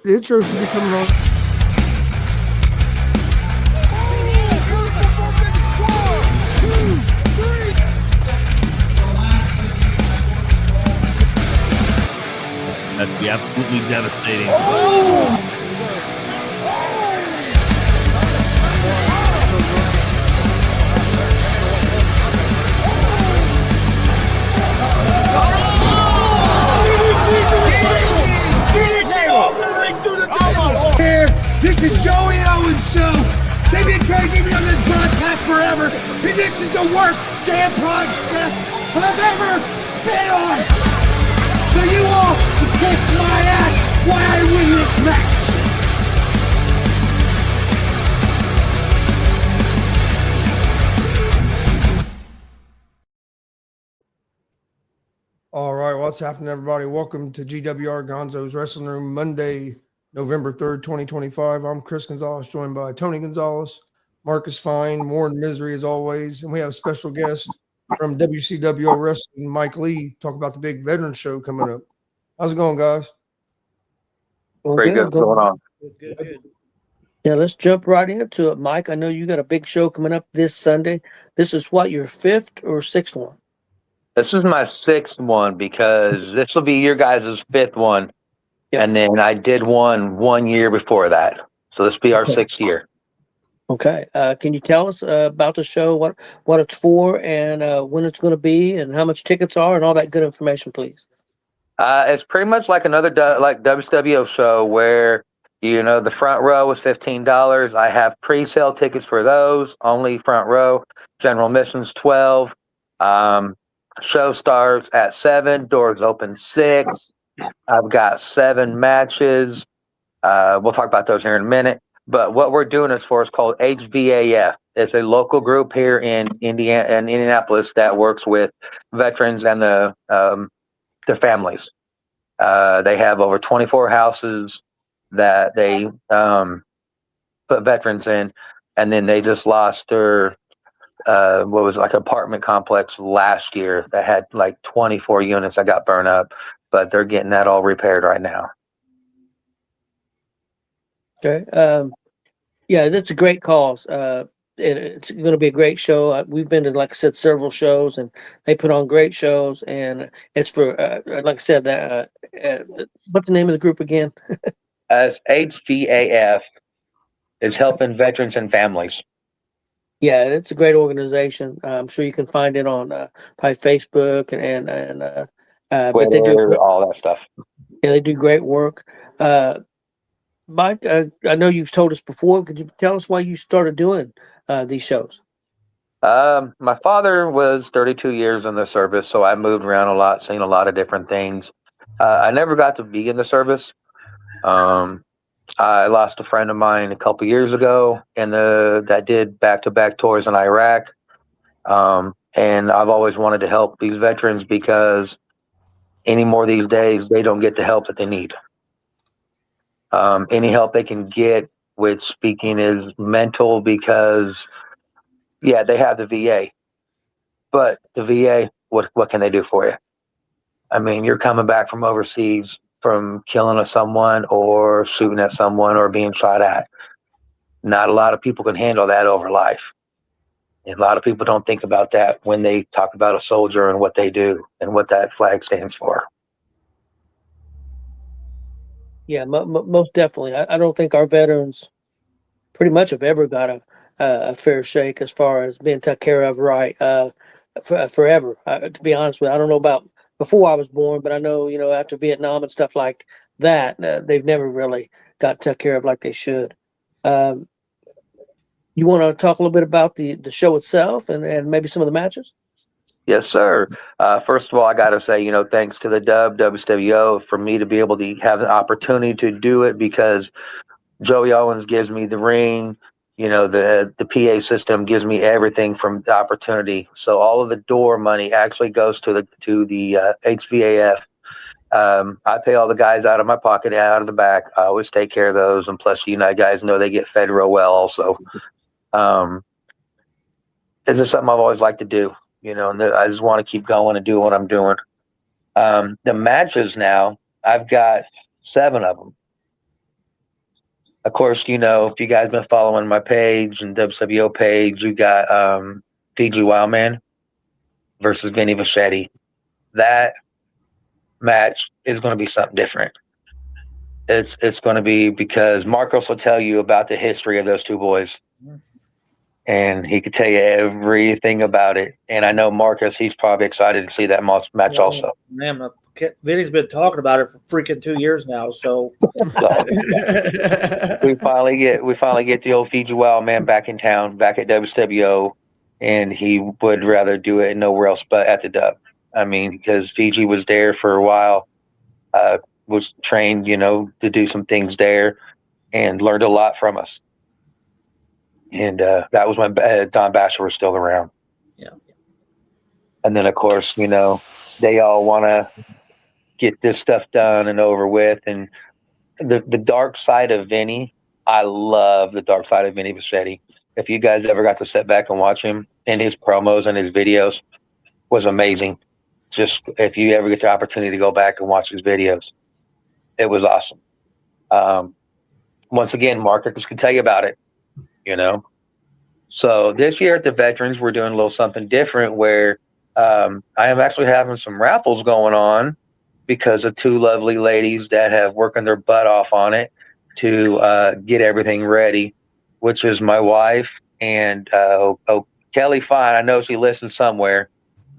The intro should be coming on. That'd be absolutely devastating. This is Joey Owens' show. They've been trying to get me on this broadcast forever, and this is the worst damn broadcast I've ever been on. So you all can kiss my ass while I win this match. All right, what's happening, everybody? Welcome to G.W.R. Gonzo'S Wrestling Room, Monday, November 3rd, 2025. I'm Chris Gonzalez, joined by Tony Gonzalez, Marcus Fine, more in misery as always, and we have a special guest from WCWO Wrestling, Mike Lee, talk about the big veteran show coming up. How's it going, guys? Pretty good. What's going on? Good. Yeah, let's jump right into it, Mike. I know you got a big show coming up this Sunday. This is what, your fifth or sixth one? This is my sixth one because this will be your guys' fifth one. Yeah. And then I did one year before that. So this will be our sixth year. Okay. Can you tell us about the show, what it's for, and when it's going to be, and how much tickets are, and all that good information, please? It's pretty much like another like WCWO show where, you know, the front row is $15. I have pre-sale tickets for those, only front row. General admission's $12. Show starts at 7. Doors open 6. I've got 7 matches. We'll talk about those here in a minute. But what we're doing is called HVAF. It's a local group here in Indianapolis that works with veterans and the families. They have over 24 houses that they put veterans in, and then they just lost their what was like an apartment complex last year that had like 24 units that got burned up, but they're getting that all repaired right now. Okay. Yeah, that's a great cause. It's going to be a great show. We've been to, like I said, several shows, and they put on great shows. And it's for, like I said, what's the name of the group again? It's HVAF. It's helping veterans and families. Yeah, it's a great organization. I'm sure you can find it on by Facebook and Twitter, but they do all that stuff. Yeah, they do great work. Mike, I know you've told us before. Could you tell us why you started doing these shows? My father was 32 years in the service, so I moved around a lot, seen a lot of different things. I never got to be in the service. I lost a friend of mine a couple years ago, and that did back-to-back tours in Iraq. And I've always wanted to help these veterans because any more these days, they don't get the help that they need. Any help they can get with speaking is mental because, yeah, they have the VA. But the VA, what can they do for you? I mean, you're coming back from overseas from killing someone or shooting at someone or being shot at. Not a lot of people can handle that over life. And a lot of people don't think about that when they talk about a soldier and what they do and what that flag stands for. Yeah, most definitely. I don't think our veterans pretty much have ever got a fair shake as far as being taken care of right forever. To be honest with you, I don't know about before I was born, but I know, you know, after Vietnam and stuff like that, they've never really got taken care of like they should. You want to talk a little bit about the show itself and maybe some of the matches? Yes, sir. First of all, I got to say, you know, thanks to the WCWO for me to be able to have the opportunity to do it because Joey Owens gives me the ring. You know, the PA system gives me everything from the opportunity. So all of the door money actually goes to the HVAF. I pay all the guys out of my pocket, out of the back. I always take care of those. And plus, you know, guys know they get fed real well also. It's just something I've always liked to do, you know, and I just want to keep going and do what I'm doing. The matches now, I've got 7 of them. Of course, if you guys been following my page and WCWO page, you got Fiji Wildman versus Vinny Vachetti. That match is going to be something different. It's going to be, because Marcos will tell you about the history of those two boys, and he could tell you everything about it. And I know Marcus, he's probably excited to see that match also. Man, Vinny's been talking about it for freaking 2 years now. So we finally get the old Fiji Wild Man back in town, back at WCWO, and he would rather do it nowhere else but at the Dub. I mean, because Fiji was there for a while, was trained, to do some things there, and learned a lot from us. And that was when Don Basher was still around. Yeah. And then, of course, they all want to get this stuff done and over with. And the dark side of Vinny, I love the dark side of Vinny Vachetti. If you guys ever got to sit back and watch him in his promos and his videos, was amazing. Just if you ever get the opportunity to go back and watch his videos, it was awesome. Once again, Marcus can tell you about it, So this year at the Veterans, we're doing a little something different where I am actually having some raffles going on because of two lovely ladies that have working their butt off on it to get everything ready, which is my wife and Kelly Fine. I know she listens somewhere.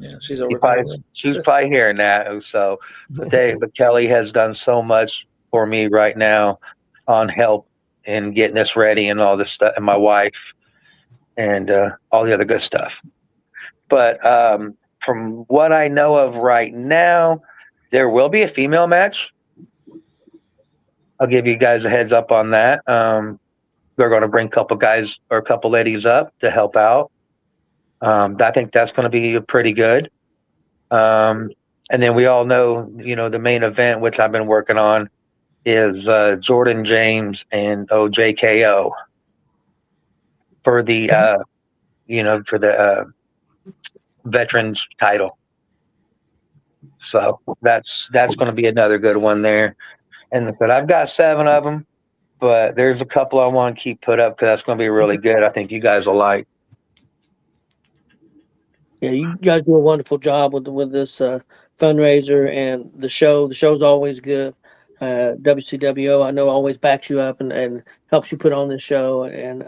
Yeah, she's over there. She's probably hearing that. So, but Kelly has done so much for me right now on help and getting this ready and all this stuff, and my wife and all the other good stuff. But from what I know of right now, there will be a female match. I'll give you guys a heads up on that. They're going to bring a couple guys or a couple ladies up to help out. I think that's going to be pretty good. And then we all know, the main event, which I've been working on, is Jordan James and OJKO for the, veterans title. So that's going to be another good one there. And I said, I've got 7 of them, but there's a couple I want to keep put up because that's going to be really good. I think you guys will like. Yeah, you guys do a wonderful job with this fundraiser and the show. The show's always good. WCWO, I know, always backs you up and helps you put on this show. And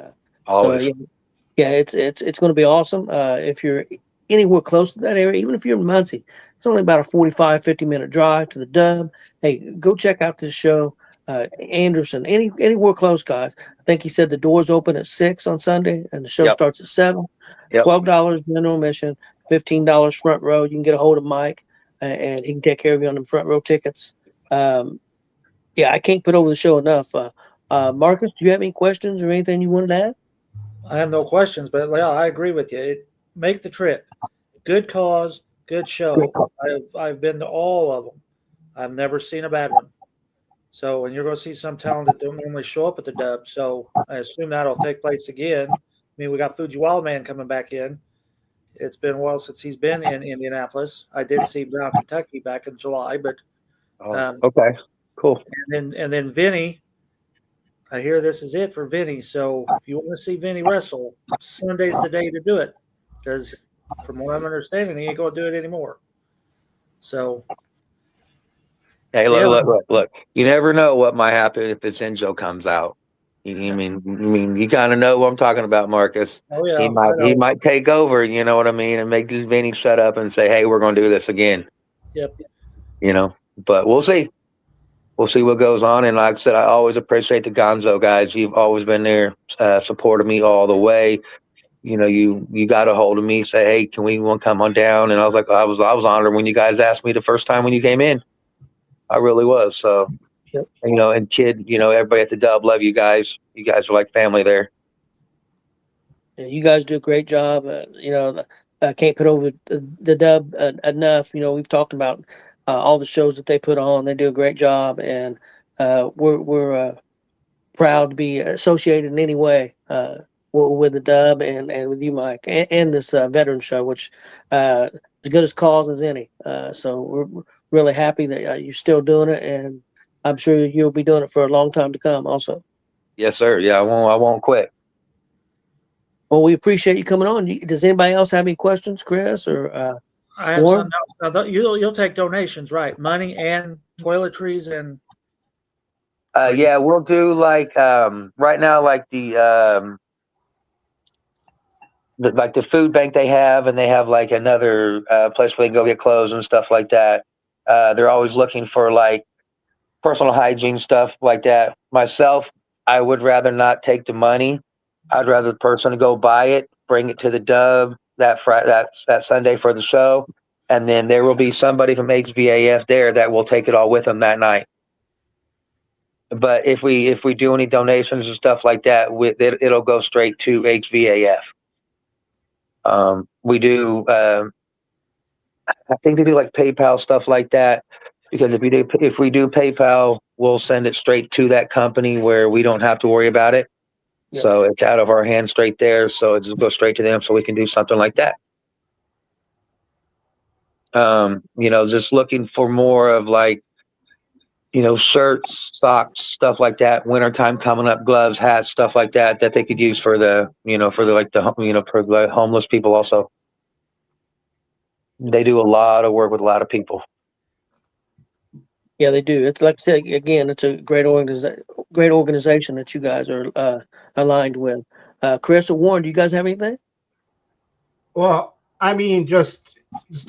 it's going to be awesome. If you're anywhere close to that area, even if you're in Muncie, it's only about a 45, 50-minute drive to the Dub. Hey, go check out this show. Anderson, anywhere close, guys. I think he said the doors open at 6 on Sunday and the show starts at 7. Yep. $12 general admission, $15 front row. You can get a hold of Mike and he can take care of you on the front row tickets. I can't put over the show enough. Marcus, do you have any questions or anything you wanted to add? I have no questions, but yeah, I agree with you. Make the trip. Good cause, good show. I've been to all of them. I've never seen a bad one. So, and you're going to see some talent that don't normally show up at the Dub. So I assume that'll take place again. I mean, we got Fuji Wildman coming back in. It's been a while since he's been in Indianapolis. I did see him down in Kentucky back in July, but okay, cool. And then Vinny, I hear this is it for Vinny. So if you want to see Vinny wrestle, Sunday's the day to do it, because from what I'm understanding, he ain't going to do it anymore. So. Hey, look! You never know what might happen if this Enjo comes out. I mean, you kind of know what I'm talking about, Marcus. Oh yeah, he might take over. You know what I mean, and make this Vinny shut up and say, "Hey, we're going to do this again." Yep. But we'll see. We'll see what goes on. And like I said, I always appreciate the Gonzo guys. You've always been there, supporting me all the way. You got a hold of me, say, "Hey, can we want to come on down?" And I was like, I was honored when you guys asked me the first time when you came in. I really was. So, and Kid, everybody at the Dub, love you guys. You guys are like family there. Yeah, you guys do a great job. I can't put over the Dub enough. We've talked about all the shows that they put on. They do a great job, and we're proud to be associated in any way with the Dub and with you, Mike, and this veteran show, which as good as cause as any. So we're really happy that you're still doing it, and I'm sure you'll be doing it for a long time to come also. Yes, sir. Yeah, I won't quit. Well, we appreciate you coming on. Does anybody else have any questions, Chris or I have Warren? some. Now, you'll take donations, right? Money and toiletries and. Yeah, we'll do like right now, like the food bank they have, and they have like another place where they can go get clothes and stuff like that. They're always looking for like personal hygiene stuff like that. Myself, I would rather not take the money. I'd rather the person go buy it, bring it to the Dub that Sunday for the show, and then there will be somebody from HVAF there that will take it all with them that night. But if we do any donations and stuff like that, it'll go straight to HVAF. We do. I think they do like PayPal stuff like that, because if we do PayPal, we'll send it straight to that company where we don't have to worry about it. Yeah. So it's out of our hands straight there. So it just goes straight to them, so we can do something like that. Just looking for more of like, shirts, socks, stuff like that. Wintertime coming up, gloves, hats, stuff like that they could use for the homeless people also. They do a lot of work with a lot of people. Yeah, they do. It's like I said again. It's a great organization that you guys are aligned with. Chris or Warren, do you guys have anything? Well, I mean, just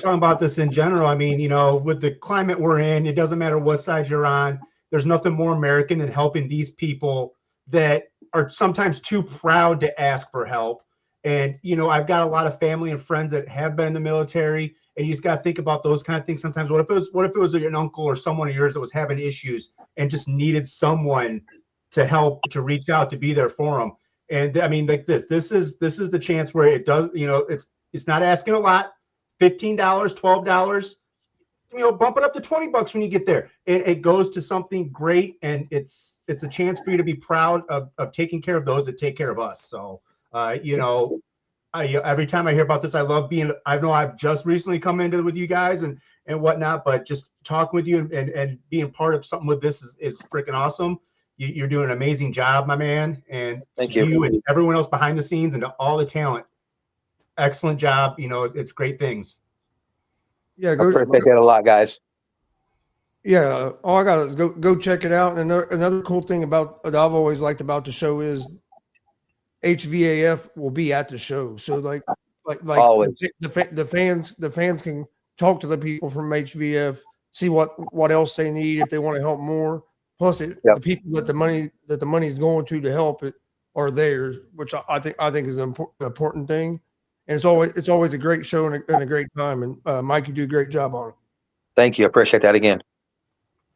talking about this in general. I mean, with the climate we're in, it doesn't matter what side you're on. There's nothing more American than helping these people that are sometimes too proud to ask for help. And, I've got a lot of family and friends that have been in the military, and you just got to think about those kind of things sometimes. What if it was an uncle or someone of yours that was having issues and just needed someone to help, to reach out, to be there for them? And I mean, like this is the chance where it does, it's not asking a lot. $15, $12, bump it up to $20 when you get there. It goes to something great, and it's a chance for you to be proud of taking care of those that take care of us. So, every time I hear about this, I know I've just recently come into with you guys and whatnot, but just talking with you and being part of something with this is freaking awesome. You're doing an amazing job, my man. And Thank you. And everyone else behind the scenes and all the talent. Excellent job. It's great things. Yeah, I appreciate that a lot, guys. Yeah, all I got is go check it out. And another cool thing that I've always liked about the show is HVAF will be at the show. So like Always. the fans can talk to the people from HVF, see what else they need if they want to help more. Plus, the people that the money is going to help it are theirs, which I think is an important thing. And it's always a great show and a great time. And Mike, you do a great job on it. Thank you. I appreciate that again.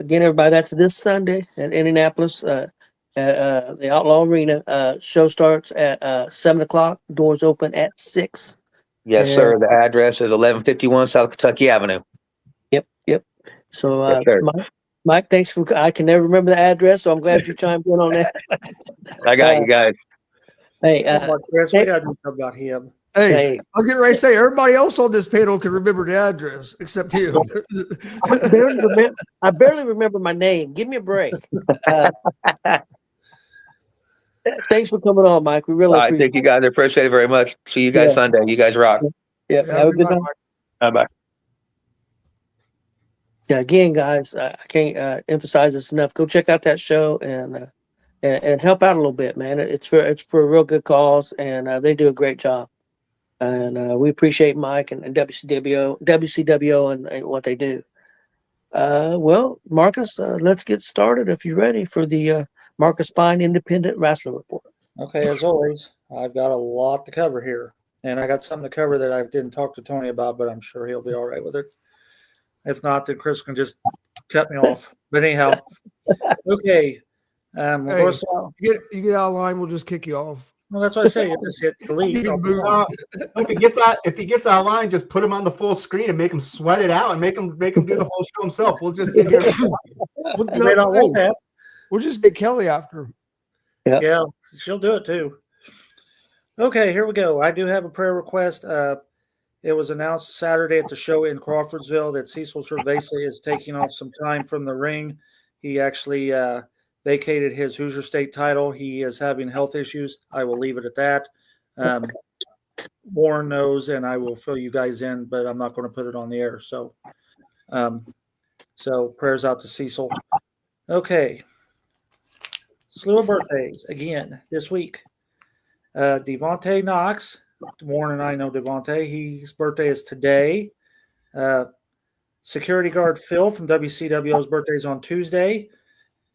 Again, everybody, that's this Sunday at Indianapolis, the Outlaw Arena. Show starts at 7:00. Doors open at 6. Yes, sir. The address is 1151 South Kentucky Avenue. Yep. So, Yes, Mike, thanks I can never remember the address, so I'm glad you chimed in on that. I got you guys. Hey, Chris, we got to do something about him. Hey, I was getting ready to say everybody else on this panel can remember the address except you. I barely remember my name. Give me a break. Thanks for coming on, Mike. We really appreciate it. Thank you guys. I appreciate it very much. See you guys Sunday. You guys rock. Yeah, have a good night. Bye-bye. Yeah, again, guys, I can't emphasize this enough. Go check out that show and help out a little bit, man. It's for a real good cause, and they do a great job. And we appreciate Mike and WCWO and what they do. Well, Marcus, let's get started if you're ready for the Marcus Fine Independent Wrestling Report. Okay, as always, I've got a lot to cover here. And I got something to cover that I didn't talk to Tony about, but I'm sure he'll be all right with it. If not, then Chris can just cut me off. But anyhow, okay. Hey, you get out of line, we'll just kick you off. Well, that's what I say. You just hit delete. If he gets out of line, just put him on the full screen and make him sweat it out and make him do the whole show himself. We'll just sit here. We'll just get Kelly after. Yeah, she'll do it too. Okay, here we go. I do have a prayer request. It was announced Saturday at the show in Crawfordsville that Cecil Cerveza is taking off some time from the ring. He actually vacated his Hoosier State title. He is having health issues. I will leave it at that. Warren knows, and I will fill you guys in, but I'm not going to put it on the air. So, so prayers out to Cecil. Okay. Slew of birthdays again this week. Devontae Knox. Warren and I know Devontae. His birthday is today. Security guard Phil from WCWO's birthday is on Tuesday.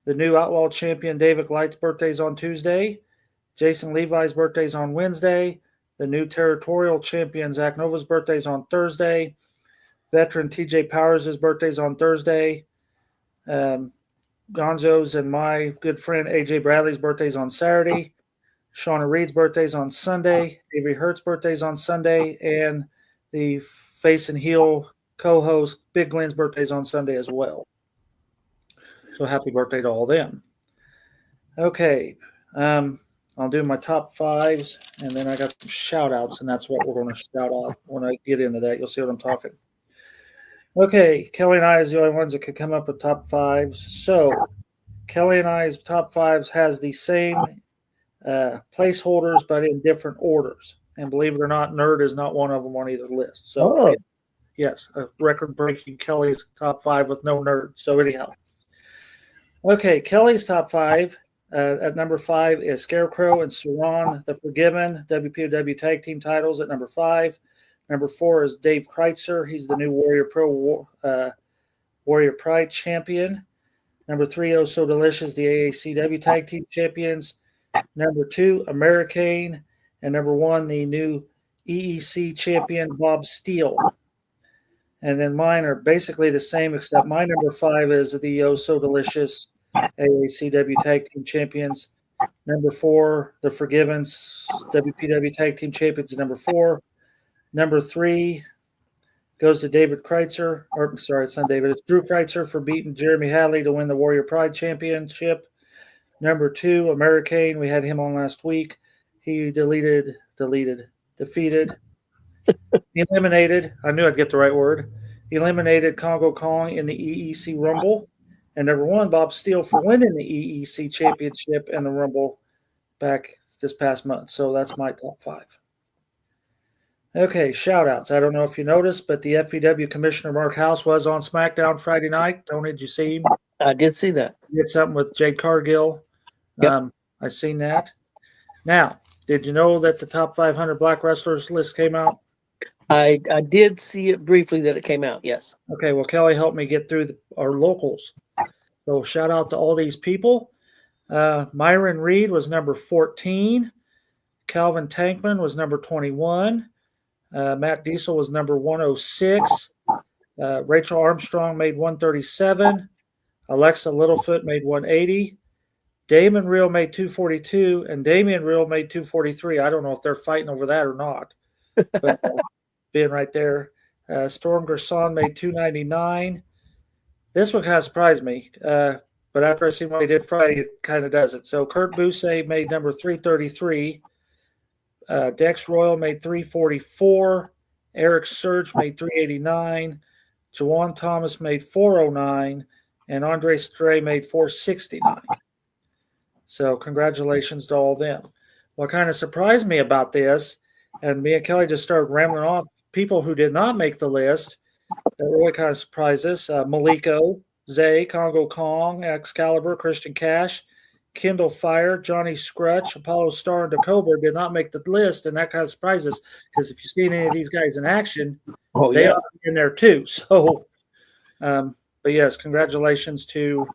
The new Outlaw champion David Light's birthday is on Tuesday. Jason Levi's birthday is on Wednesday. The new territorial champion Zach Nova's birthday is on Thursday. Veteran TJ Powers' birthday is on Thursday. Gonzo'S and my good friend AJ Bradley's birthday is on Saturday. Shauna Reed's birthday is on Sunday. Avery Hurt's birthday is on Sunday. And the Face and Heel co-host Big Glenn's birthday is on Sunday as well. So happy birthday to all them. Okay. I'll do my top fives, and then I got some shout-outs, and that's what we're going to shout out when I get into that. You'll see what I'm talking. Okay, Kelly and I is the only ones that could come up with top fives. So Kelly and I's top fives has the same placeholders, but in different orders. And believe it or not, Nerd is not one of them on either list. So, yes, a record-breaking Kelly's top five with no Nerd. So anyhow. Okay, Kelly's top five. At number 5 is Scarecrow and Saran, The Forgiven, WPW Tag Team titles at number 5. Number 4 is Dave Kreitzer. He's the new Warrior Pride champion. Number 3, Oh So Delicious, the AACW Tag Team champions. Number 2, Americane. And number 1, the new EEC champion, Bob Steele. And then mine are basically the same, except my number 5 is the Oh So Delicious AACW Tag Team Champions. Number 4, The Forgivens, WPW Tag Team Champions, number 4. Number 3 goes to David Kreitzer. Or, sorry, it's not David. It's Drew Kreitzer for beating Jeremy Hadley to win the Warrior Pride Championship. Number 2, Americane. We had him on last week. He eliminated. I knew I'd get the right word. Eliminated Congo Kong in the EEC Rumble. And number 1, Bob Steele for winning the EEC Championship and the Rumble back this past month. So that's my top 5. Okay, shout-outs. I don't know if you noticed, but the FEW Commissioner Mark House was on SmackDown Friday night. Tony, did you see him? I did see that. He did something with Jade Cargill. Yep. I seen that. Now, did you know that the top 500 black wrestlers list came out? I did see it briefly that it came out, yes. Okay, well, Kelly helped me get through our locals. So shout out to all these people. Myron Reed was number 14. Calvin Tankman was number 21. Matt Diesel was number 106. Rachel Armstrong made 137. Alexa Littlefoot made 180. Damon Real made 242. And Damian Real made 243. I don't know if they're fighting over that or not. But being right there. Storm Gerson made 299. This one kind of surprised me, but after I seen what he did Friday, it kind of does it. So Kurt Busse made number 333. Dex Royal made 344. Eric Surge made 389. Jawan Thomas made 409. And Andre Stray made 469. So congratulations to all them. What kind of surprised me about this, and me and Kelly just started rambling off people who did not make the list, that really kind of surprised us. Maliko, Zay, Congo Kong, Excalibur, Christian Cash, Kindle Fire, Johnny Scrutch, Apollo Star, and Dakota did not make the list, and that kind of surprised us because if you've seen any of these guys in action, they are in there too. So, but yes, congratulations to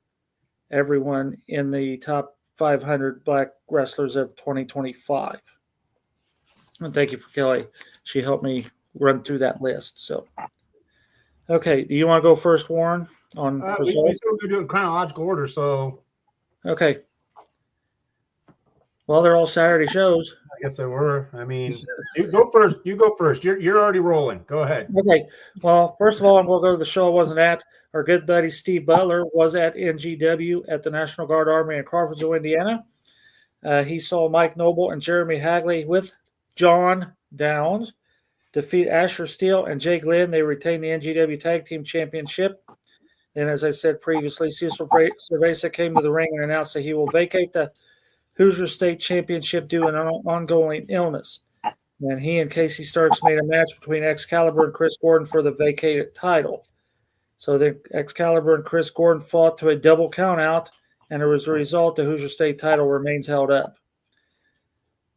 everyone in the top 500 black wrestlers of 2025. And thank you for Kelly. She helped me run through that list. So. Okay, do you want to go first, Warren? On we still going to do it in chronological order, so. Okay. Well, they're all Saturday shows. I guess they were. I mean, you go first. You're already rolling. Go ahead. Okay. Well, first of all, I'm going to go to the show I wasn't at. Our good buddy Steve Butler was at NGW at the National Guard Army in Crawfordsville, Indiana. He saw Mike Noble and Jeremy Hagley with John Downs defeat Asher Steele and Jay Glenn. They retained the NGW Tag Team Championship. And as I said previously, Cecil Cerveza came to the ring and announced that he will vacate the Hoosier State Championship due to an ongoing illness. And he and Casey Starks made a match between Excalibur and Chris Gordon for the vacated title. So the Excalibur and Chris Gordon fought to a double countout, and as a result, the Hoosier State title remains held up.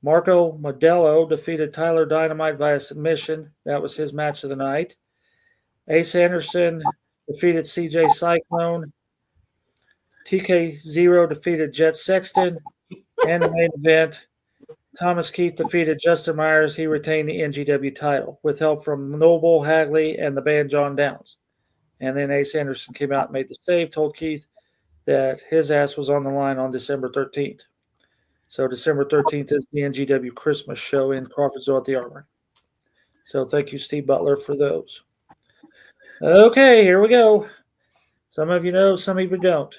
Marco Modelo defeated Tyler Dynamite via submission. That was his match of the night. Ace Anderson defeated CJ Cyclone. TK0 defeated Jet Sexton. And the main event, Thomas Keith defeated Justin Myers. He retained the NGW title with help from Noble, Hagley, and the band John Downs. And then Ace Anderson came out and made the save, told Keith that his ass was on the line on December 13th. So December 13th is the NGW Christmas show in Crawfordsville at the Armory. So thank you, Steve Butler, for those. Okay, here we go. Some of you know, some of you don't.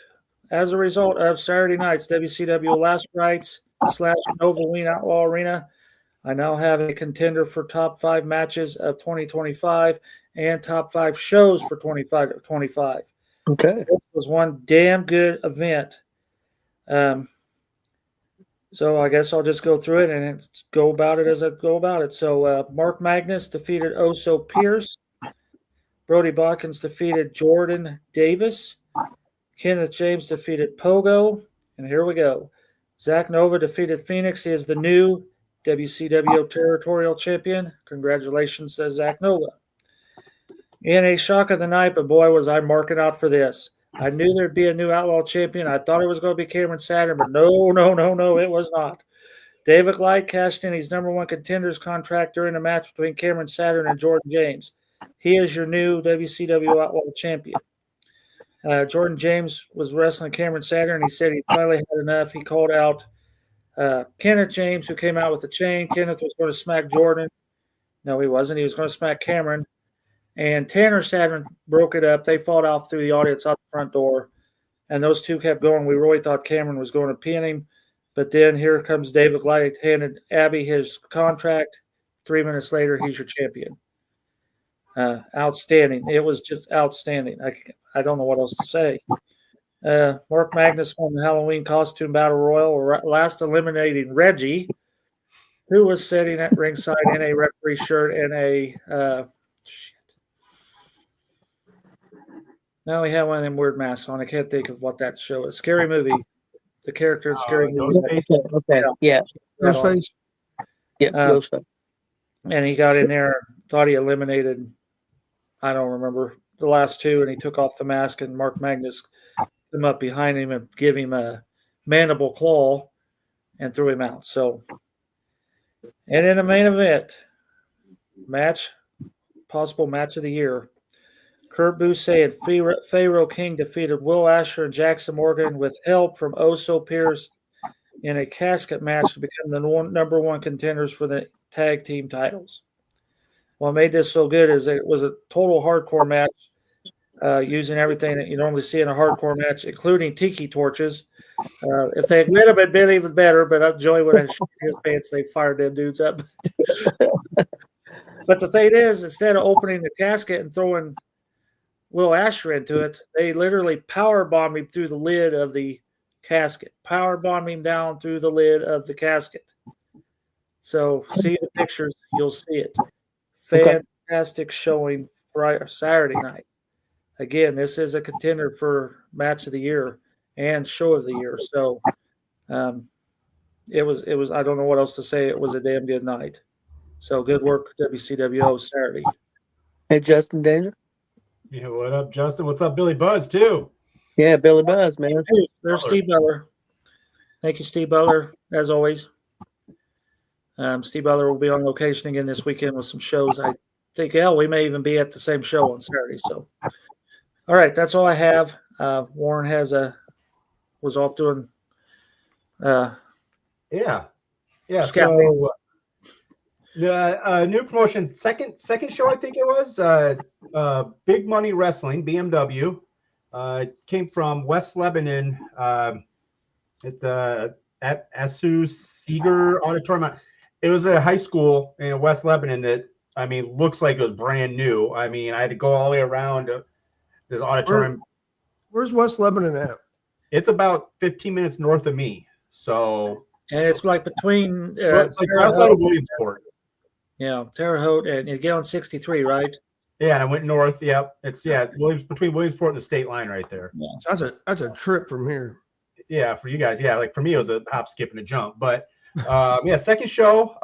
As a result of Saturday night's WCW Last Rites / Nova Wien Outlaw Arena, I now have a contender for top 5 matches of 2025 and top 5 shows for 2025. Okay. This was one damn good event. So I guess I'll just go through it and go about it as I go about it. So Mark Magnus defeated Oso Pierce. Brody Botkins defeated Jordan Davis. Kenneth James defeated Pogo. And here we go. Zach Nova defeated Phoenix. He is the new WCWO Territorial Champion. Congratulations to Zach Nova. In a shock of the night, but boy, was I marking out for this. I knew there'd be a new Outlaw Champion. I thought it was going to be Cameron Saturn, but no, it was not. David Light cashed in his #1 contenders contract during a match between Cameron Saturn and Jordan James. He is your new WCW Outlaw Champion. Jordan James was wrestling Cameron Saturn. He said he finally had enough. He called out Kenneth James, who came out with a chain. Kenneth was going to smack Jordan. No, he wasn't. He was going to smack Cameron. And Tanner Saturn broke it up. They fought off through the audience out the front door. And those two kept going. We really thought Cameron was going to pin him. But then here comes David Light, handed Abby his contract. 3 minutes later, he's your champion. Outstanding. It was just outstanding. I don't know what else to say. Mark Magnus won the Halloween costume battle royal, last eliminating Reggie, who was sitting at ringside in a referee shirt and a Now we have one of them weird masks on. I can't think of what that show is. Scary Movie. The character in Scary Movie. Okay. Yeah. Ghostface. Yeah. Ghostface. And he got in there, thought he eliminated, I don't remember, the last two, and he took off the mask, and Mark Magnus came up behind him and gave him a mandible claw and threw him out. So, and in the main event, possible match of the year, Kurt Busse and Pharaoh King defeated Will Asher and Jackson Morgan with help from Oso Pierce in a casket match to become the #1 contenders for the tag team titles. What made this so good is it was a total hardcore match using everything that you normally see in a hardcore match, including tiki torches. If they had lit them, it'd been even better, but Joey would have shit his pants. They fired them dudes up. But the thing is, instead of opening the casket and throwing Will Asher into it, they literally power bombed him through the lid of the casket. Power bombed him down through the lid of the casket. So see the pictures, you'll see it. Fantastic showing Friday, Saturday night. Again, this is a contender for match of the year and show of the year. So it was I don't know what else to say. It was a damn good night. So good work, WCWO Saturday. Hey, Justin Danger. Yeah, what up, Justin? What's up, Billy Buzz, too? Yeah, Billy Buzz, man. Hey, there's Steve Butler. Thank you, Steve Butler, as always. Steve Butler will be on location again this weekend with some shows. I think, we may even be at the same show on Saturday. So, all right, that's all I have. Warren was off doing. Yeah. Scouting. So the new promotion, second show, I think it was Big Money Wrestling, BMW, came from West Lebanon at Asu Seeger Auditorium. It was a high school in West Lebanon that, looks like it was brand new. I had to go all the way around this auditorium. Where's West Lebanon at? It's about 15 minutes north of me. So And it's like between it's like Terre outside of Haute, Williamsport. Terre Haute, and you get on 63, right? Yeah, and I went north. Yep. It's between Williamsport and the state line right there. So that's a trip from here. Yeah, for you guys. Yeah, like for me it was a hop, skip, and a jump. But second show.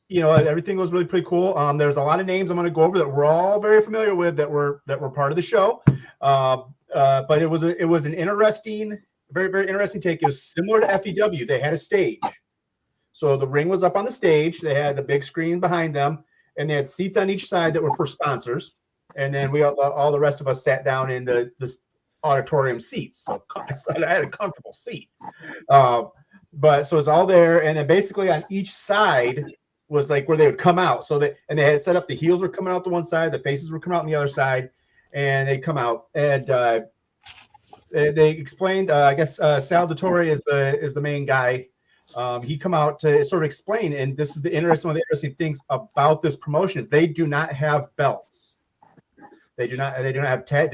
Everything was really pretty cool. There's a lot of names I'm going to go over that we're all very familiar with that were part of the show. But it was an interesting, very, very interesting take. It was similar to FEW. They had a stage. So the ring was up on the stage. They had the big screen behind them, and they had seats on each side that were for sponsors. And then all the rest of us sat down in the auditorium seats. So I had a comfortable seat. But so it's all there. And then basically on each side was like where they would come out. So they had it set up. The heels were coming out the one side, the faces were coming out on the other side, and they come out. And they explained, I guess Sal Dottore is the main guy. He come out to sort of explain, and this is one of the interesting things about this promotion is they do not have belts. They do not have tag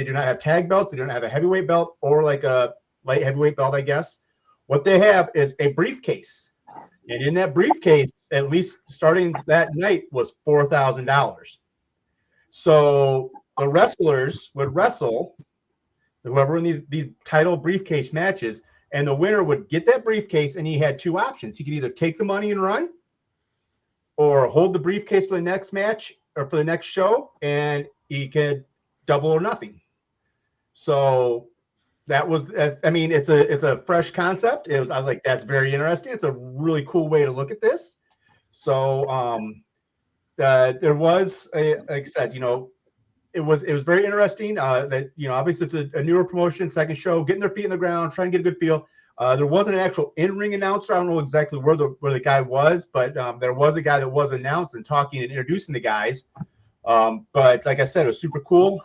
belts. They don't have a heavyweight belt or like a light heavyweight belt, I guess. What they have is a briefcase. And in that briefcase, at least starting that night, was $4,000. So the wrestlers would wrestle, whoever in these title briefcase matches, and the winner would get that briefcase, and he had two options. He could either take the money and run, or hold the briefcase for the next match or for the next show, and he could double or nothing. So that was, I mean, it's a fresh concept. I was like, that's very interesting. It's a really cool way to look at this. So there was like I said, it was very interesting. That obviously it's a newer promotion, second show, getting their feet in the ground, trying to get a good feel. There wasn't an actual in-ring announcer. I don't know exactly where the guy was, but there was a guy that was announced and talking and introducing the guys. But like I said, it was super cool.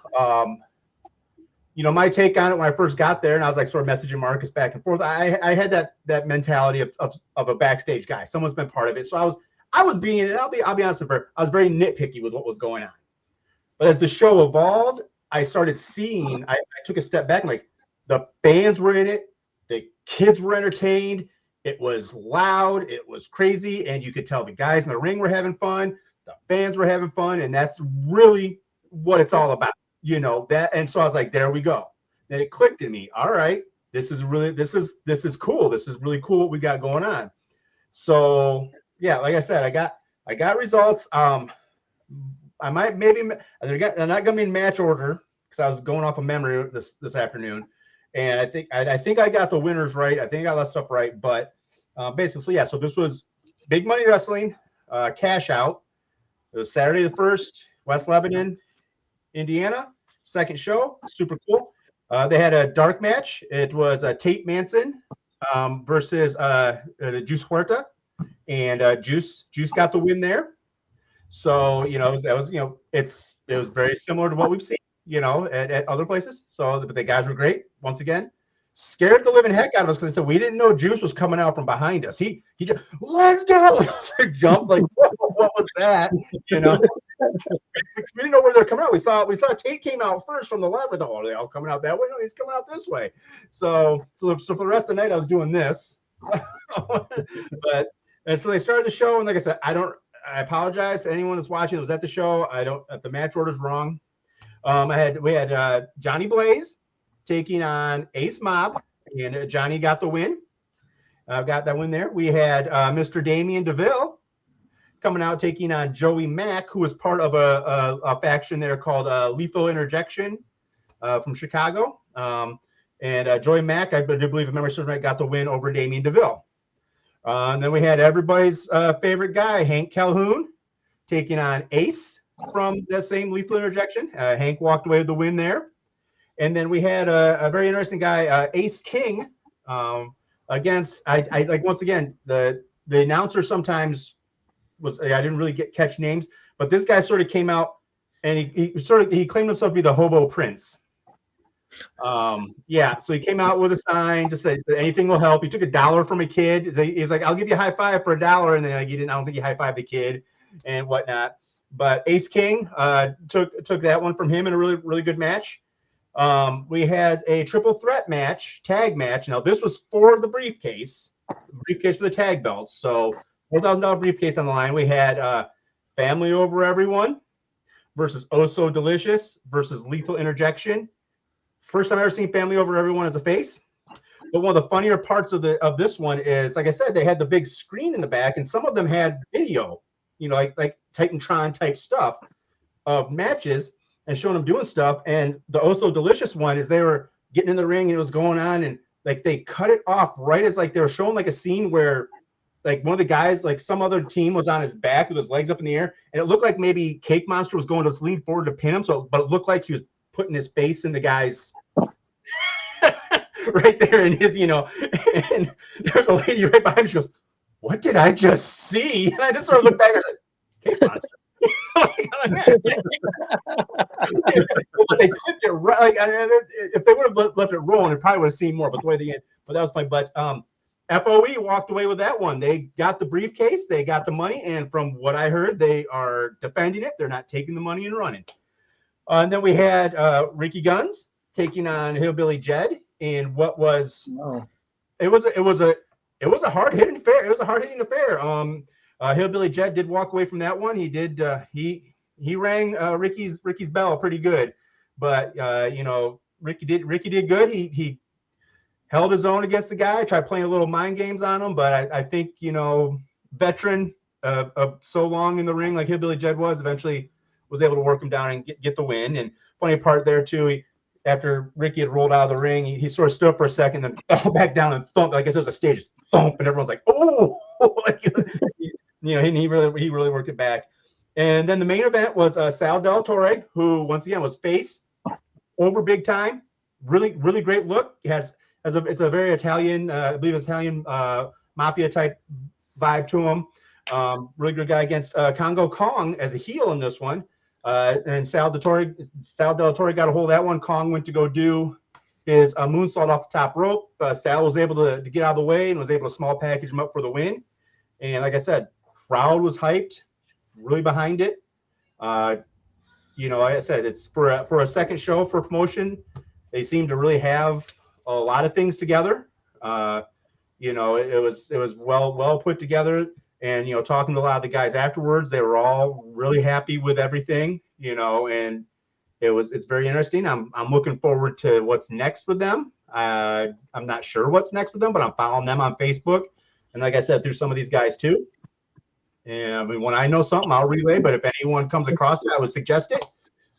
My take on it when I first got there, and I was like sort of messaging Marcus back and forth. I had that mentality of a backstage guy. Someone's been part of it, so I was being, and I'll be honest with her, I was very nitpicky with what was going on. But as the show evolved, I started seeing. I took a step back, and like the fans were in it, the kids were entertained. It was loud, it was crazy, and you could tell the guys in the ring were having fun. The fans were having fun, and that's really what it's all about. That, and so I was like, there we go. Then it clicked in me. All right, this is cool. This is really cool what we got going on. So yeah, like I said, I got results. I might they're not gonna be in match order because I was going off of memory this afternoon, and I think I got the winners right. I think I got that stuff right. But basically, so yeah. So this was Big Money Wrestling cash out. It was Saturday the 1st, West Lebanon, Indiana. Second show, super cool. They had a dark match. It was Tate Manson versus Juice Huerta, and Juice got the win there. So it was very similar to what we've seen at other places. So but the guys were great once again. Scared the living heck out of us because they said we didn't know Juice was coming out from behind us. He just, let's go, jumped like what was that? We didn't know where they're coming out. We saw Tate came out first from the left. We thought, are they all coming out that way? No, he's coming out this way. So for the rest of the night I was doing this. And so they started the show, and like I said, I apologize to anyone that's watching that was at the show. The match order's wrong. We had Johnny Blaze taking on Ace Mob, and Johnny got the win. Got that win there. We had Mr. Damian DeVille coming out taking on Joey Mack, who was part of a faction there called Lethal Interjection from Chicago. And Joey Mack, I do believe, if memory serves right, got the win over Damian DeVille. And then we had everybody's favorite guy, Hank Calhoun, taking on Ace from that same Lethal Interjection. Hank walked away with the win there. And then we had a very interesting guy, Ace King, against. I like once again the announcer sometimes was I didn't really catch names, but this guy sort of came out and he claimed himself to be the Hobo Prince. Yeah, so he came out with a sign, just said anything will help. He took $1 from a kid. He's like, I'll give you a high five for $1, and then like, I don't think he high fived the kid and whatnot. But Ace King took that one from him in a really, really good match. We had a triple threat match, tag match. Now, this was for the briefcase for the tag belts. So, $4,000 briefcase on the line. We had Family Over Everyone versus Oh So Delicious versus Lethal Interjection. First time I've ever seen Family Over Everyone as a face. But one of the funnier parts of this one is, like I said, they had the big screen in the back, and some of them had video, like Titantron type stuff of matches and showing them doing stuff. And the Oh So Delicious one is they were getting in the ring and it was going on, and like they cut it off right as like they were showing like a scene where like one of the guys, like some other team was on his back with his legs up in the air, and it looked like maybe Cake Monster was going to lean forward to pin him. But it looked like he was putting his face in the guy's right there in his, and there's a lady right behind me. She goes, "What did I just see?" And I just sort of looked back and I was like, "Cake Monster." But they clipped it right. Like, if they would have left it rolling, it probably would have seen more. But the way they end, but that was funny. But FOE walked away with that one. They got the briefcase, they got the money, and from what I heard, they are defending it. They're not taking the money and running. And then we had Ricky Guns taking on Hillbilly Jed in what was it was a hard hitting affair. It was a hard hitting affair. Hillbilly Jed did walk away from that one. He did he rang Ricky's bell pretty good, but Ricky did good. He held his own against the guy. Tried playing a little mind games on him, but I think veteran of so long in the ring like Hillbilly Jed was, eventually was able to work him down and get the win. And funny part there too, after Ricky had rolled out of the ring, he sort of stood up for a second, then fell back down and thumped. I guess it was a stage thump, and everyone's like, "Oh!" He really worked it back. And then the main event was Sal Del Torre, who once again was face over big time. Really, really great look. It's a very Italian, I believe Italian mafia type vibe to him. Really good guy against Congo Kong as a heel in this one. And Sal Del Torre got a hold of that one. Kong went to go do his moonsault off the top rope. Sal was able to get out of the way and was able to small package him up for the win. And like I said, crowd was hyped, really behind it. Like I said, it's for a second show for promotion. They seem to really have a lot of things together. It was well put together. And talking to a lot of the guys afterwards, they were all really happy with everything. And it's very interesting. I'm looking forward to what's next with them. I'm not sure what's next with them, but I'm following them on Facebook. And like I said, through some of these guys too. And I mean, when I know something, I'll relay. But if anyone comes across it, I would suggest it.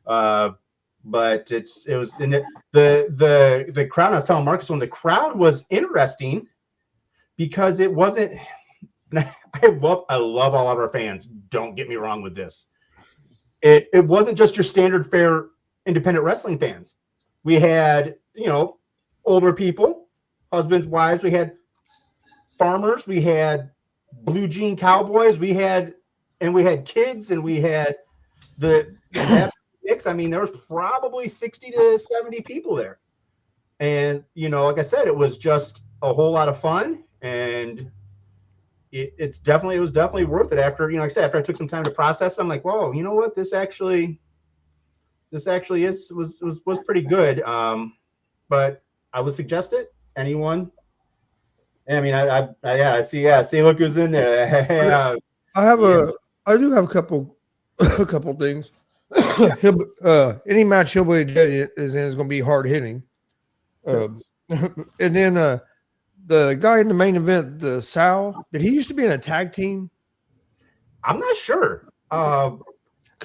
But it was in the crowd. I was telling Marcus when the crowd was interesting because it wasn't. I love all of our fans. Don't get me wrong with this. It wasn't just your standard fare independent wrestling fans. We had older people, husbands, wives. We had farmers. We had blue jean cowboys. We had kids, and we had the mix. I mean, there was probably 60 to 70 people there, and like I said, it was just a whole lot of fun, and it was definitely worth it. After like I said, after I took some time to process it, I'm like, whoa, you know what? This actually was pretty good. But I would suggest it. Anyone? I mean, I see. Look who's in there. I do have a couple things. Any match Hillbilly Jed is in is going to be hard hitting. And then the guy in the main event, the Sal, did he used to be in a tag team? I'm not sure.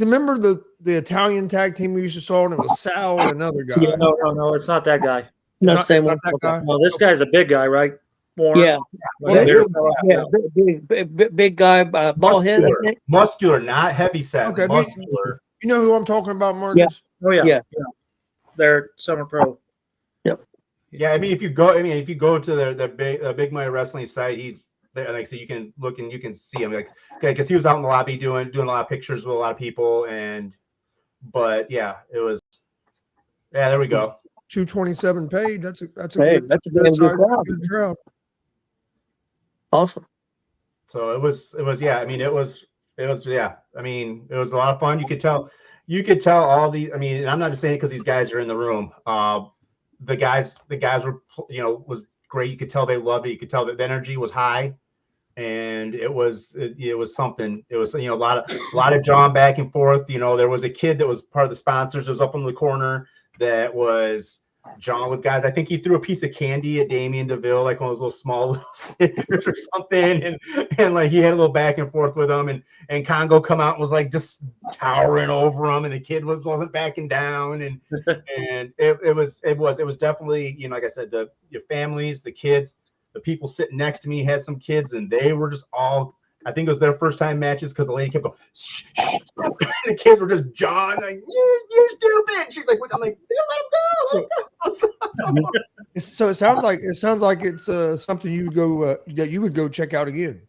Remember the Italian tag team we used to saw, and it was Sal and another guy. Yeah, no, it's not that guy. Not the same one. That guy? No, this guy's a big guy, right? Warren? Yeah. Big guy, bald head. Muscular, not heavy set. Okay, muscular. You know who I'm talking about, Marcus? Yeah. Oh yeah. Yeah. They're Summer Pro. Yeah, I mean, if you go to the Big Money Wrestling site, he's there. Like, so you can look and you can see him. Like, okay, because he was out in the lobby doing a lot of pictures with a lot of people, but yeah, it was. Yeah, there we go. 227 paid. That's a Hey, that's a damn good crowd. Awesome. So it was yeah. I mean, it was yeah. I mean, it was a lot of fun. You could tell. you could tell all the. I mean, I'm not just saying it because these guys are in the room. The guys were, was great. You could tell they loved it. You could tell that the energy was high, and it was something. It was, a lot of jawing back and forth. There was a kid that was part of the sponsors. It was up in the corner that was jawing with guys. I think he threw a piece of candy at Damien DeVille, like one of those little small little Snickers or something, and like he had a little back and forth with him, and Congo come out and was like just towering over him, and the kid wasn't backing down, and it was definitely, like I said, your families, the kids, the people sitting next to me had some kids, and they were just all. I think it was their first time matches because the lady kept going, shh, shh, and the kids were just jawing like, you're stupid. She's like, I'm like, let him go. So it sounds like it's something you would go that you would go check out again.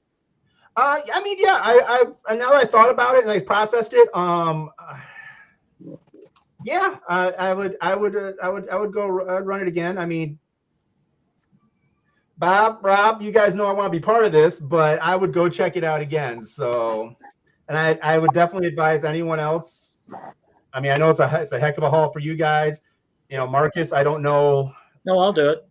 I mean, yeah, I now that I thought about it and I processed it, yeah, I would go run it again. I mean, Rob, you guys know I want to be part of this, but I would go check it out again. So, and I would definitely advise anyone else. I mean, I know it's a heck of a haul for you guys. Marcus, I don't know. No, I'll do it.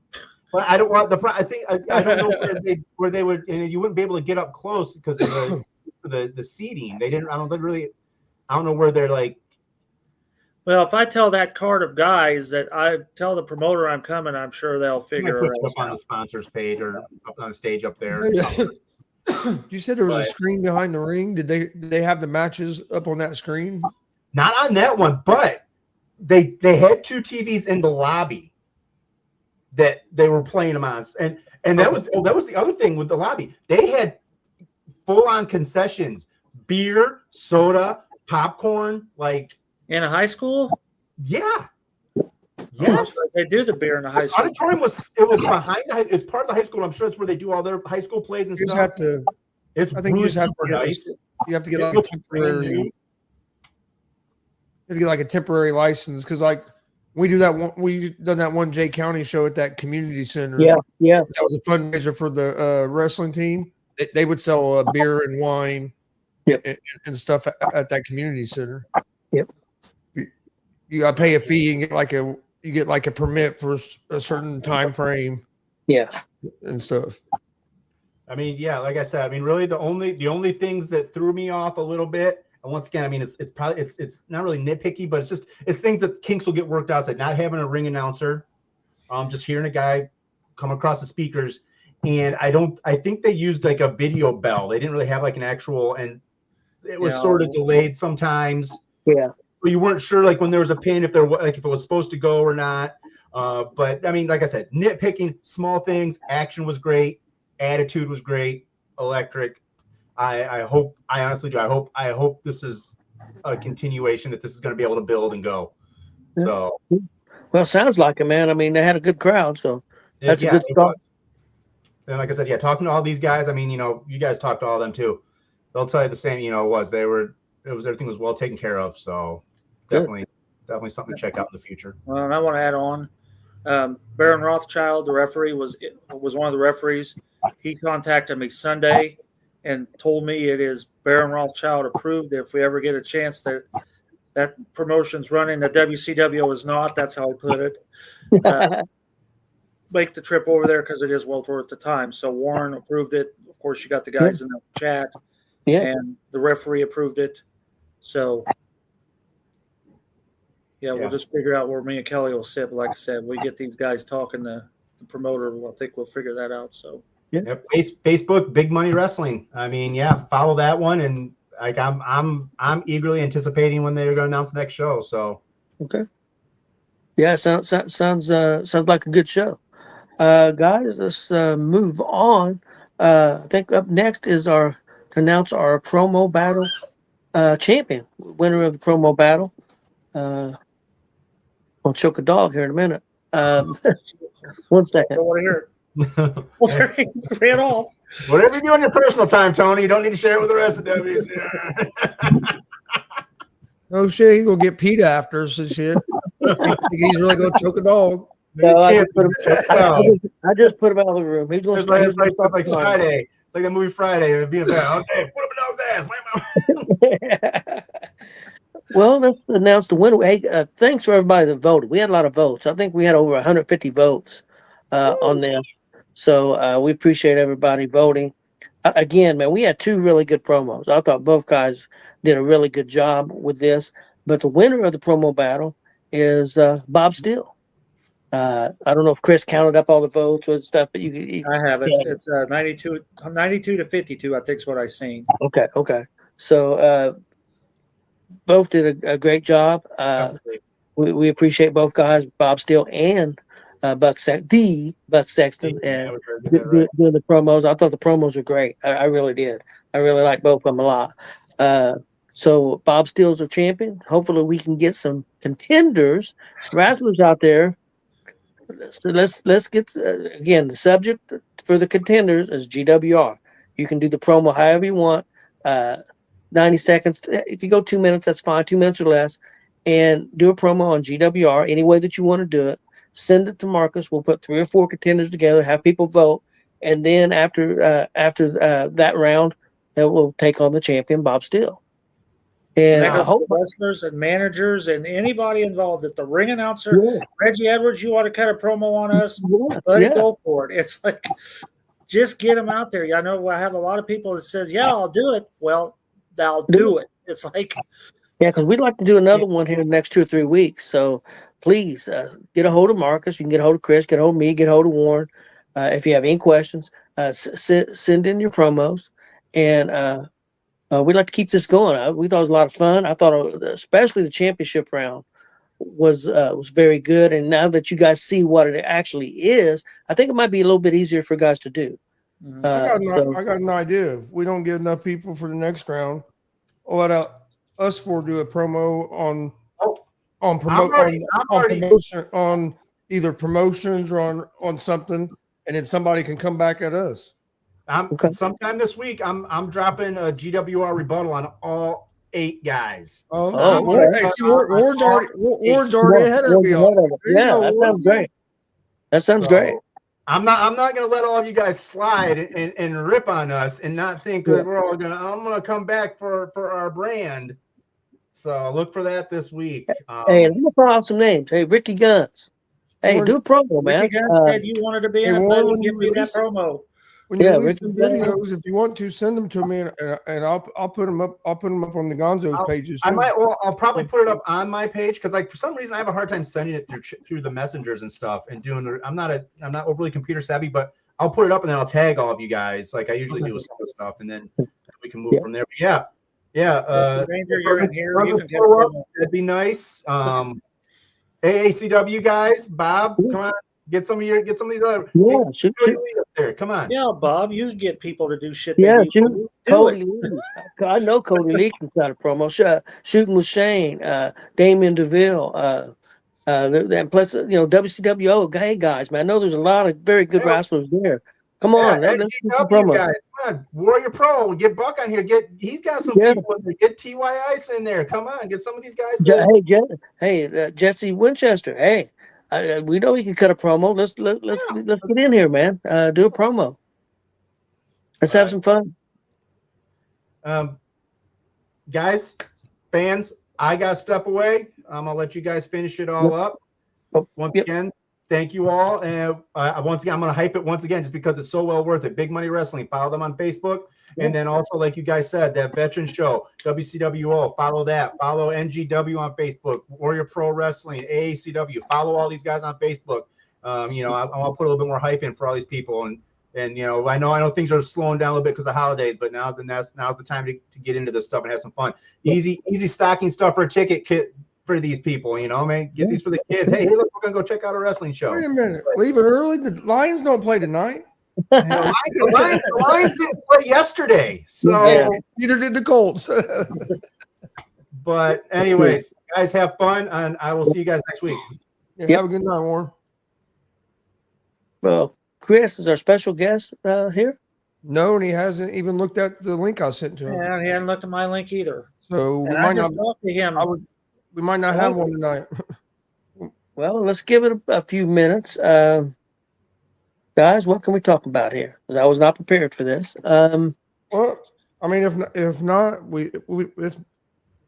But I don't want I don't know where they would, and you wouldn't be able to get up close because of the seating. They didn't. I don't know where they're like. Well, if I tell that card of guys that I tell the promoter I'm coming, I'm sure they'll figure Put it you up on the sponsors page or up on the stage up there. You said there was a screen behind the ring. Did they have the matches up on that screen? Not on that one, but they had two TVs in the lobby that they were playing them on, and that was the other thing with the lobby. They had full on concessions, beer, soda, popcorn, like. In a high school? Yeah. Yes. They do the beer in the high school. Auditorium was behind it's part of the high school. I'm sure it's where they do all their high school plays and stuff. I think you just have to nice. You have to get like a temporary. You have to get like a temporary license because like we've done that one Jay County show at that community center. Yeah. That was a fundraiser for the wrestling team. They would sell beer and wine, and stuff at that community center. Yep. You gotta pay a fee and get like a permit for a certain time frame. Yeah. And stuff. I mean, yeah, like I said, I mean, really the only things that threw me off a little bit, and once again, I mean, it's probably it's not really nitpicky, but it's things that kinks will get worked out. Like not having a ring announcer, just hearing a guy come across the speakers, and I think they used like a video bell. They didn't really have like an actual, and it was sort of delayed sometimes. Yeah. You weren't sure, like when there was a pin, if it was supposed to go or not. But I mean, like I said, nitpicking, small things. Action was great, attitude was great, electric. I honestly do. I hope this is a continuation, that this is going to be able to build and go. So, well, sounds like it, man. I mean, they had a good crowd, so that's a good start. And like I said, talking to all these guys. I mean, you guys talked to all of them too. They'll tell you the same. Everything was well taken care of. So. Definitely something to check out in the future. Well, and I want to add on, Baron Rothschild, the referee, was one of the referees. He contacted me Sunday and told me it is Baron Rothschild approved. If we ever get a chance that promotion's running, the WCWO is not. That's how he put it. Make the trip over there because it is well worth the time. So Warren approved it. Of course, you got the guys in the chat, and the referee approved it. So. Yeah, we'll just figure out where me and Kelly will sit. But like I said, we get these guys talking. The promoter, I think we'll figure that out. So, Facebook, Big Money Wrestling. I mean, follow that one, and like I'm eagerly anticipating when they're going to announce the next show. So, okay, yeah, sounds like a good show, guys. Let's move on. I think up next is to announce our promo battle champion, winner of the promo battle. I'll choke a dog here in a minute. 1 second. I don't want to hear it. Well, there he ran off. Whatever you do on your personal time, Tony, you don't need to share it with the rest of WC. Oh shit, he's gonna get PETA after us and shit. He's really gonna choke a dog. No, I just put him out of the room. He's gonna like Friday. It's like that movie Friday. It'd be about, okay, put up a dog's ass. Well, let's announce the winner. Hey, thanks for everybody that voted. We had a lot of votes. I think we had over 150 votes on this. So we appreciate everybody voting. Again, man, we had two really good promos. I thought both guys did a really good job with this. But the winner of the promo battle is Bob Steele. I don't know if Chris counted up all the votes or stuff, but you I have it. yeah. It's 92 to 52, I think is what I've seen. Okay. So both did a great job. We appreciate both guys, Bob Steele and Buck Sexton, and doing the promos. I thought the promos were great. I really did. I really like both of them a lot. So Bob Steele's our champion. Hopefully, we can get some contenders, wrestlers out there. So let's get again, the subject for the contenders is G.W.R. You can do the promo however you want. 90 seconds. If you go 2 minutes, that's fine. 2 minutes or less, and do a promo on G.W.R. any way that you want to do it. Send it to Marcus. We'll put 3 or 4 contenders together, have people vote, and then after that round, then we'll take on the champion, Bob Steele. And I hope wrestlers and managers and anybody involved at the ring announcer, Reggie Edwards, you want to cut a promo on us? Buddy, go for it. It's like, just get them out there. I know I have a lot of people that says, yeah, I'll do it. Well, I'll do it. It's like, yeah, because we'd like to do another one here in the next 2 or 3 weeks. So please get a hold of Marcus. You can get a hold of Chris, get a hold of me, get a hold of Warren. If you have any questions, send in your promos, and we'd like to keep this going. We thought it was a lot of fun. I thought, especially the championship round, was very good. And now that you guys see what it actually is, I think it might be a little bit easier for guys to do. I got an idea. If we don't get enough people for the next round, I'll let us four do a promo on promotion, on either promotions or on something, and then somebody can come back at us. Sometime this week, I'm dropping a GWR rebuttal on all 8 guys. Ward's already ahead of you. Yeah, that sounds great. That sounds great. I'm not gonna let all of you guys slide and rip on us and not think that we're all I'm gonna come back for our brand. So look for that this week. Hey, let me throw out some names. Hey, Ricky Guns. Hey, do a promo, man. Ricky Guns said you wanted to be in it, give me that promo. When you release some videos, if you want to, send them to me, and I'll put them up. I'll put them up on the Gonzo'S pages too. I'll probably put it up on my page because, like, for some reason, I have a hard time sending it through the messengers and stuff. And I'm not overly computer savvy, but I'll put it up and then I'll tag all of you guys, like I usually do with some of the stuff, and then we can move from there. But Ranger, you're in here. You can that'd be nice. AACW guys, Bob, come on. Get some of these other. Shoot. Up there. Come on. Yeah, Bob, you can get people to do shit. Shoot. Cody Lee. I know Cody Lee can start a promo. Shooting with Shane, Damian DeVille, and plus, WCWO. Hey guys, man, I know there's a lot of very good wrestlers there. Come on, let's do some promo. Guys, come on, Warrior Pro, get Buck on here. He's got some people in there. Get TY Ice in there. Come on, get some of these guys. Jesse Winchester. Hey. We know we can cut a promo. Let's get in here, man. Do a promo. Let's have some fun. Guys, fans, I got to step away. I'm gonna let you guys finish it all up. Once again, thank you all. And once again, I'm gonna hype it once again just because it's so well worth it. Big Money Wrestling. Follow them on Facebook. And then also, like you guys said, that veteran show, WCWO, follow that. Follow NGW on Facebook, Warrior Pro Wrestling, AACW. Follow all these guys on Facebook. I'll put a little bit more hype in for all these people. And I know things are slowing down a little bit because of the holidays, but now's the time to get into this stuff and have some fun. Easy stocking stuff for a ticket kit for these people, man. Get these for the kids. Hey, look, we're gonna go check out a wrestling show. Wait a minute, leave it early. The Lions don't play tonight. The Lions didn't play yesterday, so neither did the Colts. But anyways, guys, have fun, and I will see you guys next week. Have a good night, Warren. Well, Chris is our special guest here. No, and he hasn't even looked at the link I sent to him. Yeah, he hadn't looked at my link either. So we might not talk to him. We might not have one tonight. Well, let's give it a few minutes. Guys, what can we talk about here? Because I was not prepared for this. Well, I mean, if not,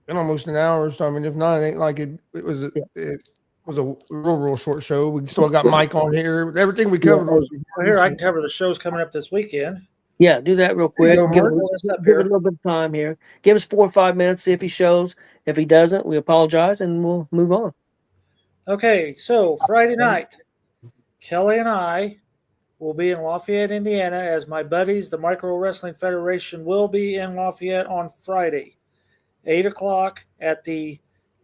been almost an hour. So I mean, if not, it ain't like it was a real short show. We still got Mike on here. Everything we covered was Well, here I can cover the shows coming up this weekend. Yeah, do that real quick. go, Give Mark. it a little bit of time here. Give us 4 or 5 minutes, see if he shows. If he doesn't, we apologize and we'll move on. Okay, so Friday night, Kelly and I will be in Lafayette, Indiana, as my buddies, the Micro Wrestling Federation, will be in Lafayette on Friday, 8 o'clock at the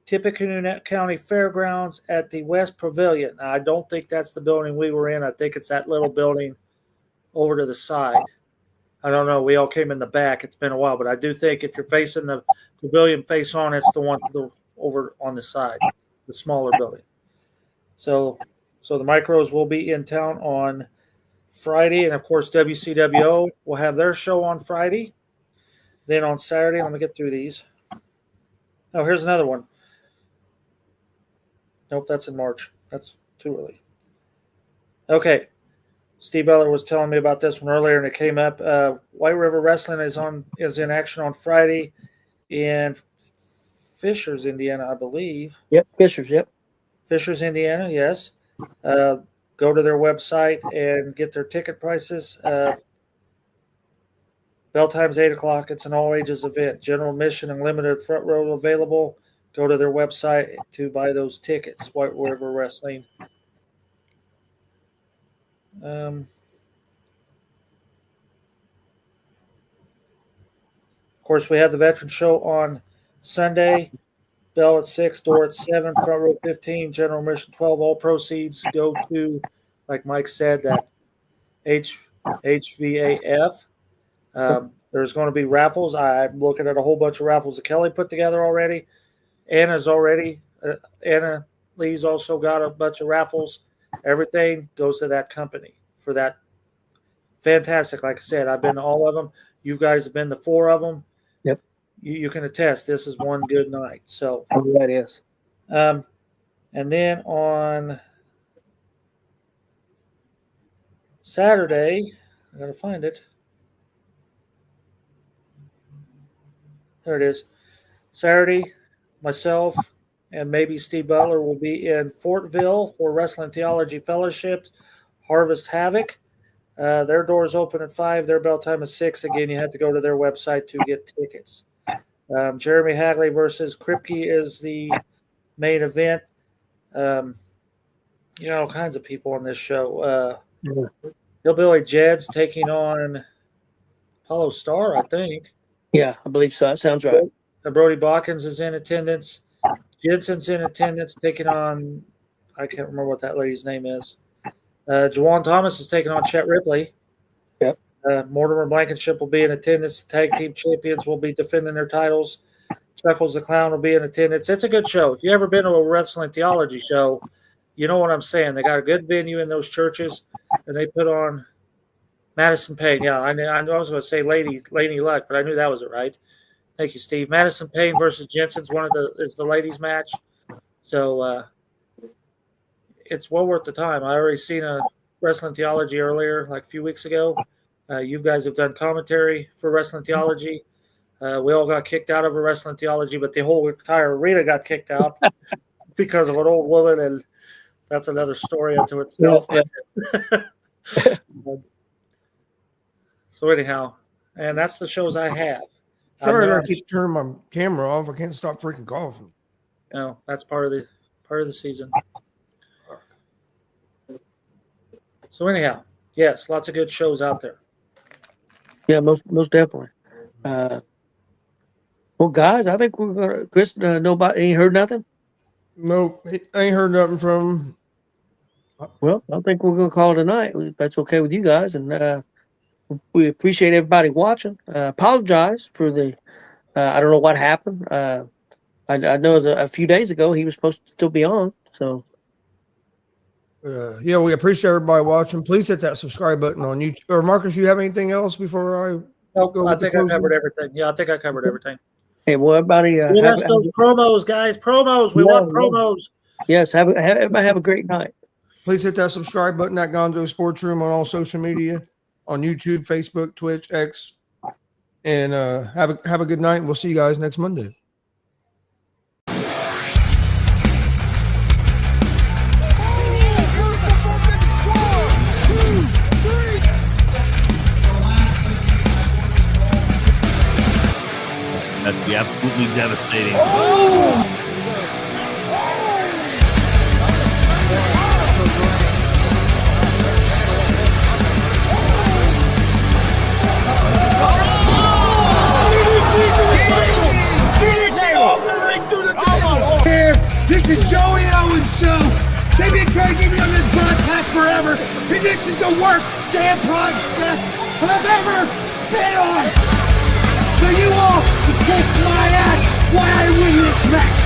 Tippecanoe County Fairgrounds at the West Pavilion. Now, I don't think that's the building we were in. I think it's that little building over to the side. I don't know. We all came in the back. It's been a while, but I do think if you're facing the pavilion face on, it's the one over on the side, the smaller building. So the Micros will be in town on Friday, and of course WCWO will have their show on Friday. Then on Saturday, let me get through these. Oh, here's another one. Nope, that's in March. That's too early. Okay. Steve Butler was telling me about this one earlier, and it came up. White River Wrestling is in action on Friday in Fishers, Indiana, I believe. Yep, Fishers, yep. Fishers, Indiana, yes. Go to their website and get their ticket prices. Bell time's 8 o'clock. It's an all-ages event. General admission and limited front row available. Go to their website to buy those tickets, White River Wrestling. Of course, we have the Veteran Show on Sunday. Bell at 6, door at 7, front row 15, general admission 12. All proceeds go to, like Mike said, that HVAF. There's going to be raffles. I'm looking at a whole bunch of raffles that Kelly put together already. Anna Lee's also got a bunch of raffles. Everything goes to that company for that. Fantastic. Like I said, I've been to all of them. You guys have been to 4 of them. Yep. You can attest this is one good night. So that is. And then on Saturday, I got to find it. There it is. Saturday, myself and maybe Steve Butler will be in Fortville for Wrestling Theology Fellowship, Harvest Havoc. Their doors open at 5. Their bell time is 6. Again, you have to go to their website to get tickets. Jeremy Hagley versus Kripke is the main event. All kinds of people on this show. Hillbilly Jed's taking on Apollo Star, I think. Yeah, I believe so. That sounds right. Brody Botkins is in attendance. Jensen's in attendance, taking on, I can't remember what that lady's name is. Juwan Thomas is taking on Chet Ripley. Yep. Mortimer Blankenship will be in attendance. The tag team champions will be defending their titles. Chuckles the Clown will be in attendance. It's a good show. If you've ever been to a wrestling theology show, you know what I'm saying. They got a good venue in those churches, and they put on Madison Payne. Yeah, I was going to say Lady Luck, but I knew that was it, right? Thank you, Steve. Madison Payne versus Jensen's is the ladies' match. So it's well worth the time. I already seen a Wrestling Theology earlier, like a few weeks ago. You guys have done commentary for Wrestling Theology. We all got kicked out of a Wrestling Theology, but the whole entire arena got kicked out because of an old woman, and that's another story unto itself. Yeah. So anyhow, and that's the shows I have. Sorry, I keep turning my camera off. I can't stop freaking coughing. That's part of the season. So anyhow, yes, lots of good shows out there. Yeah, most definitely. Well, guys, I think we're gonna. Chris, nobody ain't heard nothing. Nope, I ain't heard nothing from him. Well, I think we're gonna call it a night. If that's okay with you guys, and we appreciate everybody watching. Apologize for the. I don't know what happened. I know it was a few days ago he was supposed to still be on. So. Yeah, we appreciate everybody watching. Please hit that subscribe button on YouTube. Or Marcus, you have anything else before I? Nope, I think I covered everything. Yeah, I think I covered everything. Hey, well, everybody. That's those promos, guys. Promos. We want promos. Yes, everybody have a great night. Please hit that subscribe button at Gonzo Sports Room on all social media, on YouTube, Facebook, Twitch, X, and have a good night. We'll see you guys next Monday. That'd be absolutely devastating. This is G.W.R show. They've been trying to get me on this broadcast forever, and this is the worst damn broadcast I've ever been on. So you all can kiss my ass while I win this match.